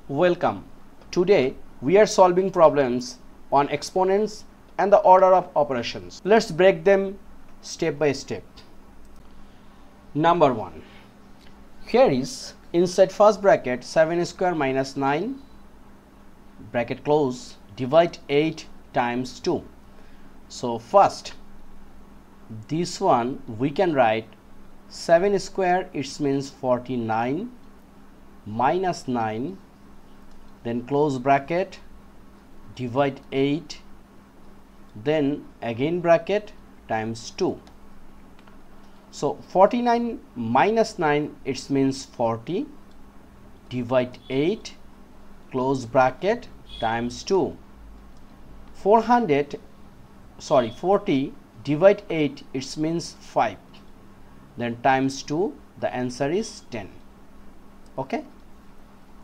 Welcome. Today we are solving problems on exponents and the order of operations. Let's break them step by step. Number 1. Here is inside first bracket 7 square minus 9 bracket close, divide 8 times 2. So first this one we can write 7 square, it means 49 minus 9, then close bracket, divide 8, then again bracket times 2. So 49 minus 9, it means 40, divide 8, close bracket times 2. 40 divide 8, it means 5, then times 2, the answer is 10. Okay,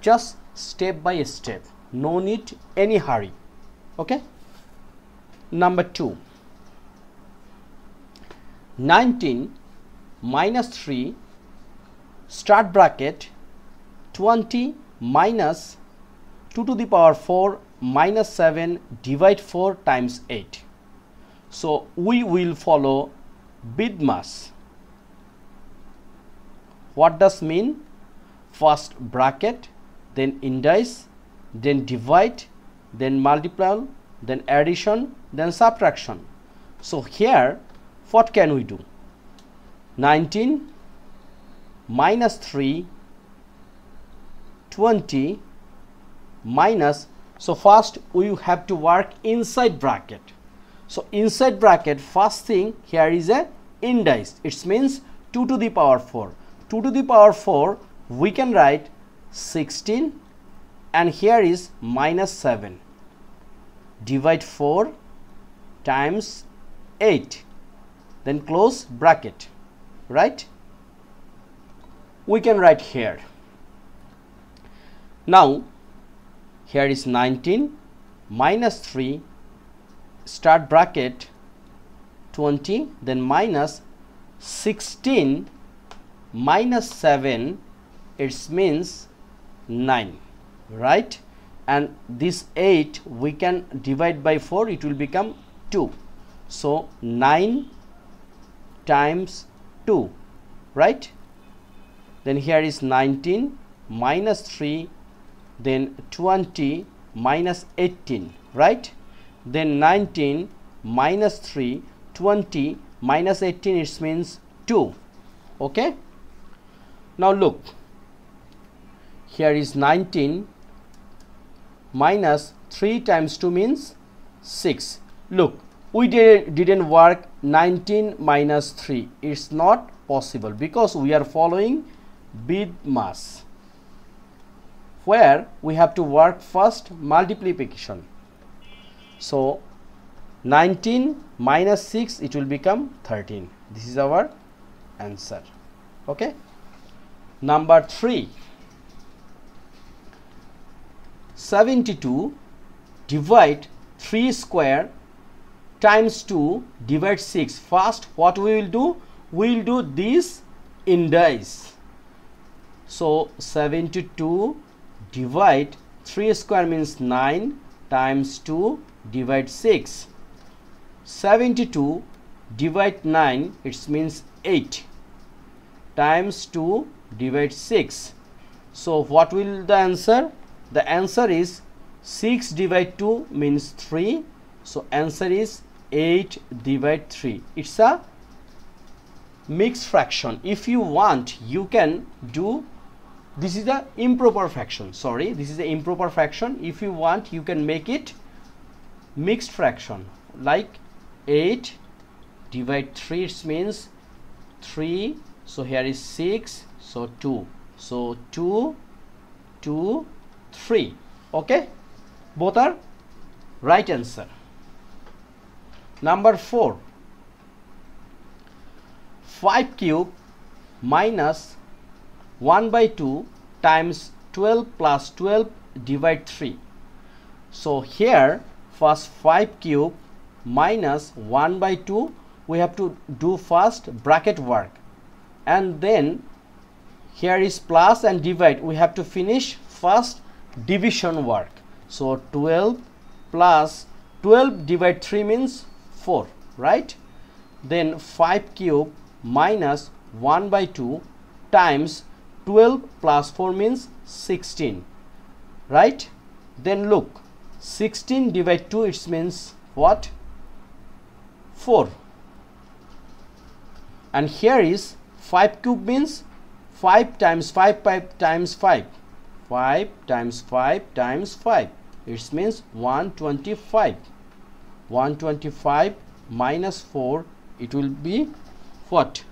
just step by step, no need any hurry. Okay. Number 2. 19 minus 3 start bracket 20 minus 2 to the power 4 minus 7 divide 4 times 8. So we will follow BIDMAS. What does mean? First bracket, then indice, then divide, then multiply, then addition, then subtraction. So here what can we do? 19 minus 3 20 minus, so first we have to work inside bracket. So inside bracket, first thing here is a indice, it means 2 to the power 4. 2 to the power 4 we can write 16, and here is minus 7, divide 4 times 8, then close bracket, right? We can write here. Now here is 19 minus 3 start bracket 20, then minus 16 minus 7, it means 9, right? And this 8 we can divide by 4, it will become 2. So 9 times 2, right? Then here is 19 minus 3, then 20 minus 18, right? Then 19 minus 3, 20 minus 18, it means 2. Okay. Now look, here is 19 minus 3 times 2 means 6. Look, we didn't work 19 minus 3. It's not possible because we are following BIDMAS, where we have to work first multiplication. So 19 minus 6, it will become 13. This is our answer. Okay. Number 3. 72 divide 3 square times 2 divide 6. First what we will do? We will do this indice. So 72 divide 3 square means 9 times 2 divide 6. 72 divide 9, it means 8 times 2 divide 6. So what will the answer? The answer is 6 divide 2 means 3. So answer is 8 divide 3. It's a mixed fraction. If you want, you can do, this is the improper fraction, sorry, this is the improper fraction. If you want, you can make it mixed fraction, like 8 divide 3, it means 3. So here is 6, so 2, so 2 2 3. Okay, both are right answer. Number 4. 5 cube minus 1 by 2 times 12 plus 12 divide 3. So here first 5 cube minus 1 by 2, we have to do first bracket work, and then here is plus and divide, we have to finish first division work. So 12 plus 12 divide 3 means 4, right? Then 5 cube minus 1 by 2 times 12 plus 4 means 16, right? Then look, 16 divide 2, it means what? 4. And here is 5 cube means 5 times 5 times 5. 5 times 5 times 5. It means 125. 125 minus 4, it will be what?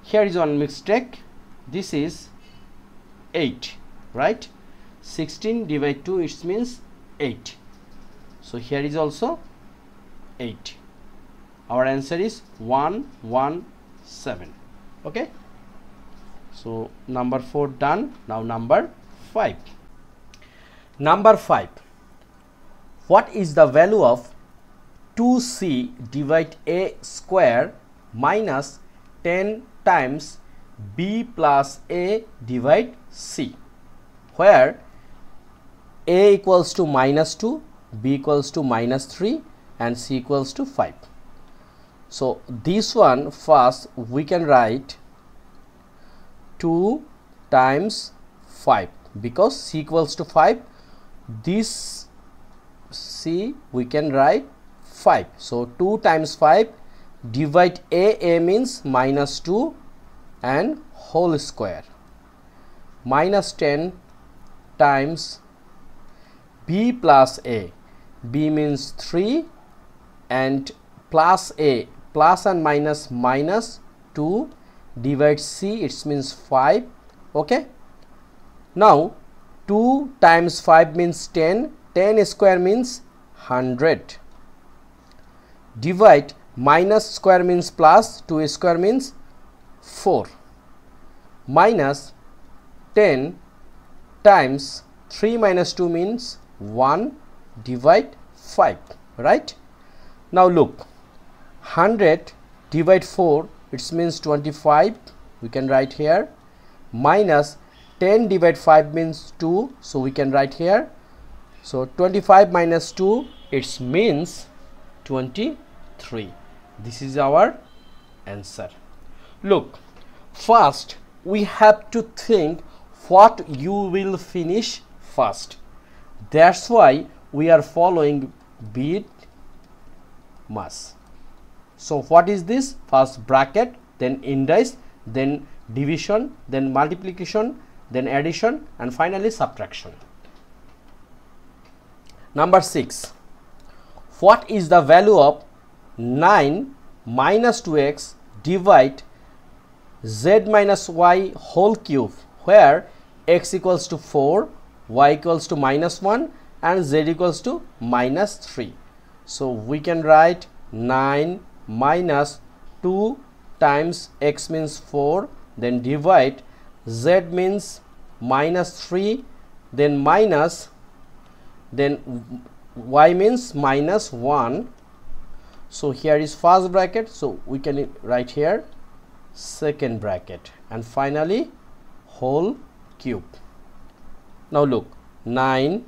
Here is one mistake. This is 8, right? 16 divide 2, it means 8. So here is also 8. Our answer is 117. Okay. So number 4 done. Now number 5. Number 5. What is the value of 2c divide a square minus 10 times b plus a divide c, where a equals to minus 2, b equals to minus 3 and c equals to 5. So this one first we can write 2 times 5 because c equals to 5. This c we can write 5. So 2 times 5 divide a means minus 2 and whole square, minus 10 times b plus a, b means 3 and plus a, plus and minus minus 2 divide c, it means 5. Okay. Now 2 times 5 means 10, 10 square means 100, divide minus square means plus, 2 square means 4, minus 10 times 3 minus 2 means 1 divide 5, right? Now look, 100 divide 4, it means 25, we can write here, minus 10 divide 5 means 2, so we can write here. So 25 minus 2, it means 23. This is our answer. Look, first we have to think what you will finish first. That's why we are following bit mass. So what is this? First bracket, then indice, then division, then multiplication, then addition, and finally subtraction. Number 6. What is the value of 9 minus 2x divide z minus y whole cube, where x equals to 4, y equals to minus 1 and z equals to minus 3. So we can write 9 minus 2 times x means 4, then divide z means minus 3, then minus, then y means minus 1. So here is first bracket, so we can write here second bracket, and finally whole cube. Now look, 9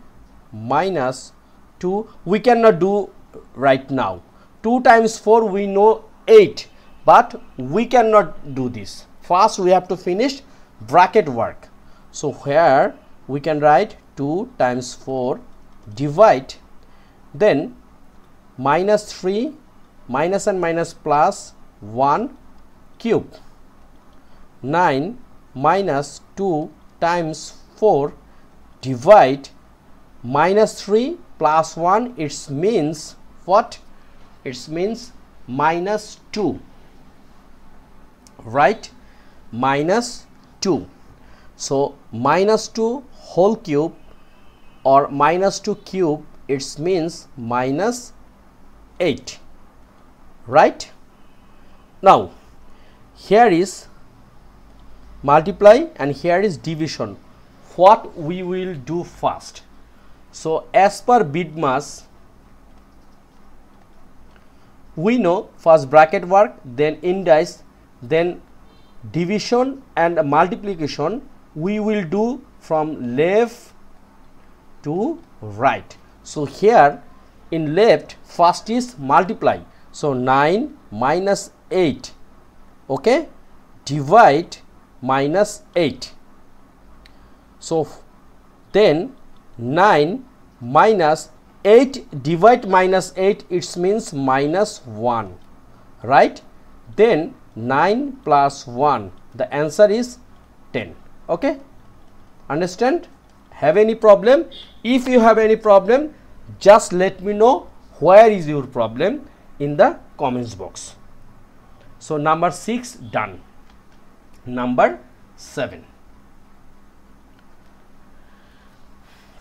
minus 2 we cannot do right now. 2 times 4 we know 8, but we cannot do this. First we have to finish bracket work. So here we can write 2 times 4 divide, then minus 3, minus and minus plus 1 cube. 9 minus 2 times 4 divide minus 3 plus 1, it means what? It means minus 2, right? Minus 2. So minus 2 whole cube or minus 2 cube, it means minus 8, right? Now here is multiply and here is division. What we will do first? So as per BIDMAS, we know first bracket work, then indice, then division and multiplication we will do from left to right. So here in left, first is multiply, so 9 minus 8, okay, divide minus 8. So then 9 minus 8 divide minus 8, it means minus 1, right? Then 9 plus 1, the answer is 10. Okay, understand? Have any problem? If you have any problem, just let me know where is your problem in the comments box. So number 6 done. Number 7.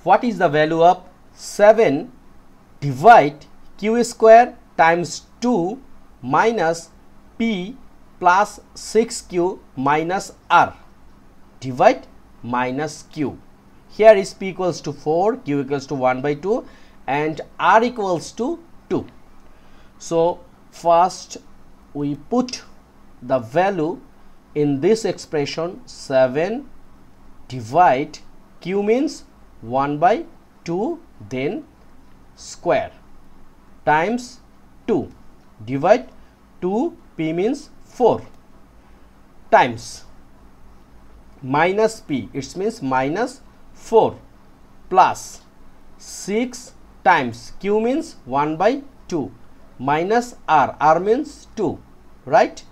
What is the value of 7 divide q square times 2 minus p plus 6q minus r divide minus q? Here is p equals to 4, q equals to 1 by 2 and r equals to 2. So first we put the value in this expression. 7 divide q means 1 by 2, then square, times 2 divide 2, p means 4, times minus p, it means minus 4, plus 6 times q means 1 by 2, minus r means 2, right?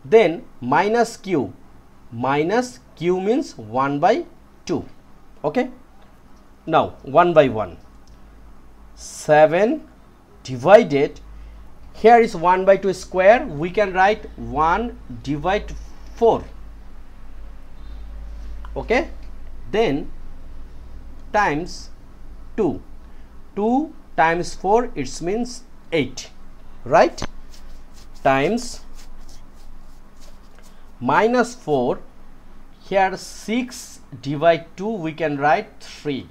Then minus q means 1 by 2. Okay, now 1 by 1. 7 divided, here is 1 by 2 square, we can write 1 divide 4. Okay, then times 2, 2 times 4, it means 8, right? Times minus 4, here 6 divide 2, we can write 3.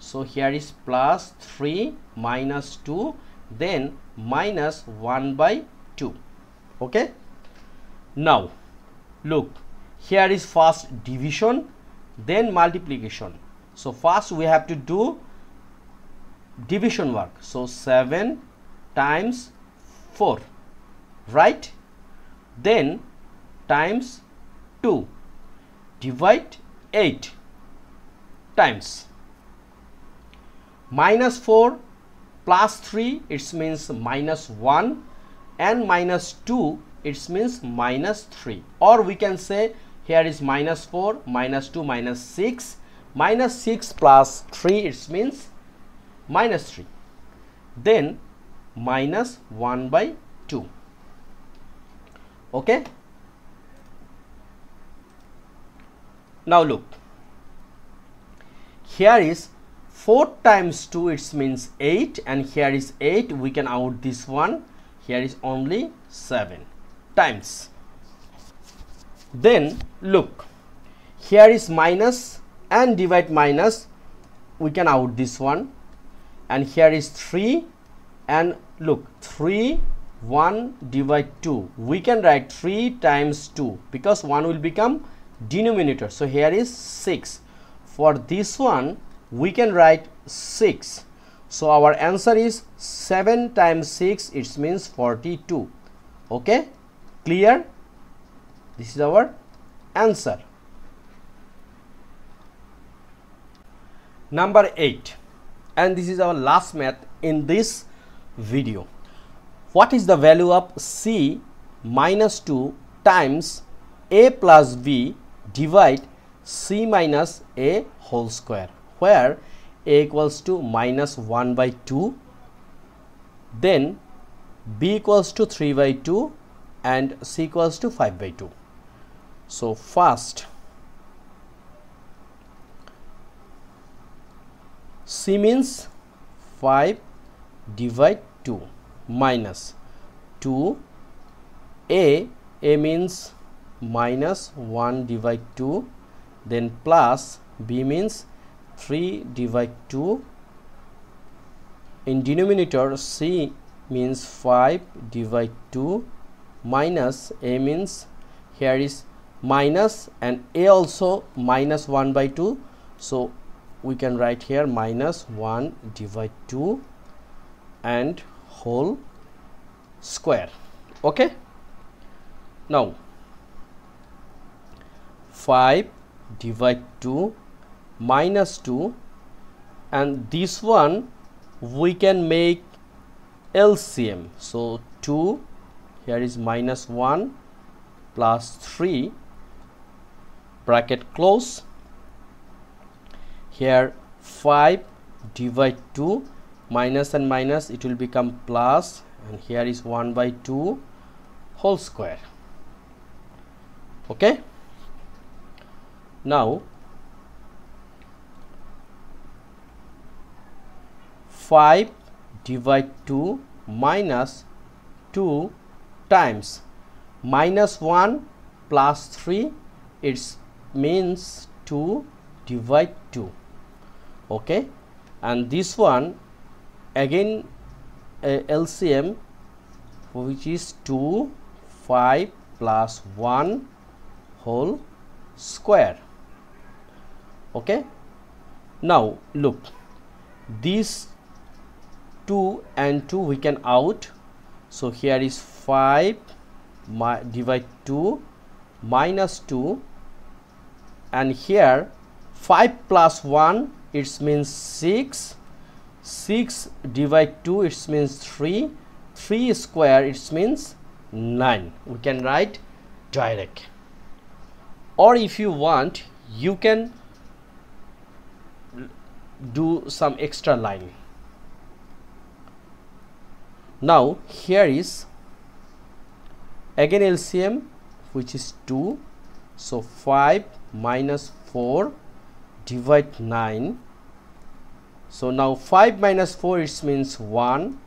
So here is plus 3 minus 2, then minus 1 by 2. Okay, now look, here is first division, then multiplication. So first we have to do division work. So 7 times 4, right? Then times 2 divide 8, times minus 4 plus 3, it means minus 1, and minus 2, it means minus 3, or we can say here is minus 4, minus 2, minus 6, minus 6 plus 3, it means minus 3, then minus 1 by 2. Okay, now look, here is 4 times 2, it means 8, and here is 8, we can out this one, here is only 7, times, then look, here is minus and divide minus, we can out this one, and here is 3, and look, 3 1 divide 2, we can write 3 times 2 because 1 will become denominator, so here is 6. For this one we can write 6, so our answer is 7 times 6, it means 42. Okay, clear? This is our answer. Number 8, and this is our last math in this video. What is the value of c minus 2 times a plus b divide c minus a whole square, where a equals to minus 1 by 2, then b equals to 3 by 2, and c equals to 5 by 2. So first c means 5 divide 2 minus 2, a means minus 1 divide 2, then plus b means 3 divide 2, in denominator c means 5 divide 2, minus a means here is minus, and a also minus 1 by 2, so we can write here minus 1 divide 2 and whole square. Okay, now 5 divide 2 minus 2, and this one we can make LCM. So 2, here is minus 1 plus 3, bracket close. Here 5 divide 2, minus and minus, it will become plus, and here is 1 by 2 whole square. Okay, now 5 divide 2 minus 2 times minus 1 plus 3, it means 2 divide 2. Okay, and this one again LCM, which is 2, 5 plus 1 whole square. Okay, now look, these 2 and 2 we can out, so here is 5 divide 2 minus 2, and here 5 plus 1, it means 6, 6 divide 2, it means 3, 3 square, it means 9. We can write direct, or if you want you can do some extra line. Now here is again LCM, which is 2, so 5 minus 4 divide 9, so now 5 minus 4, it means 1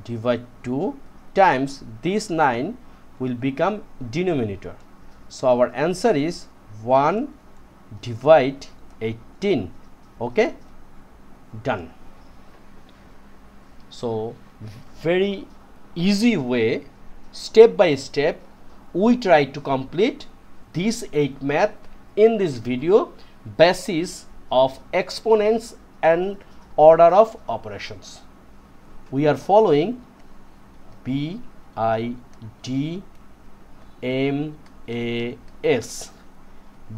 divide 2 times this 9 will become denominator, so our answer is 1 divide 18. Okay, done. So very easy way, step by step we try to complete this 8 math in this video, basis of exponents and order of operations. We are following BIDMAS.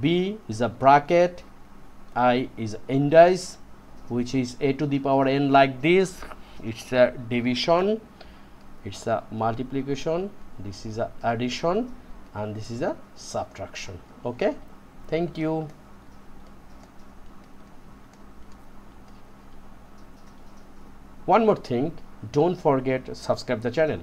B is a bracket, I is indice, which is a to the power n like this. It's a division, it's a multiplication, this is a addition, and this is a subtraction. Okay, thank you. One more thing, don't forget to subscribe the channel.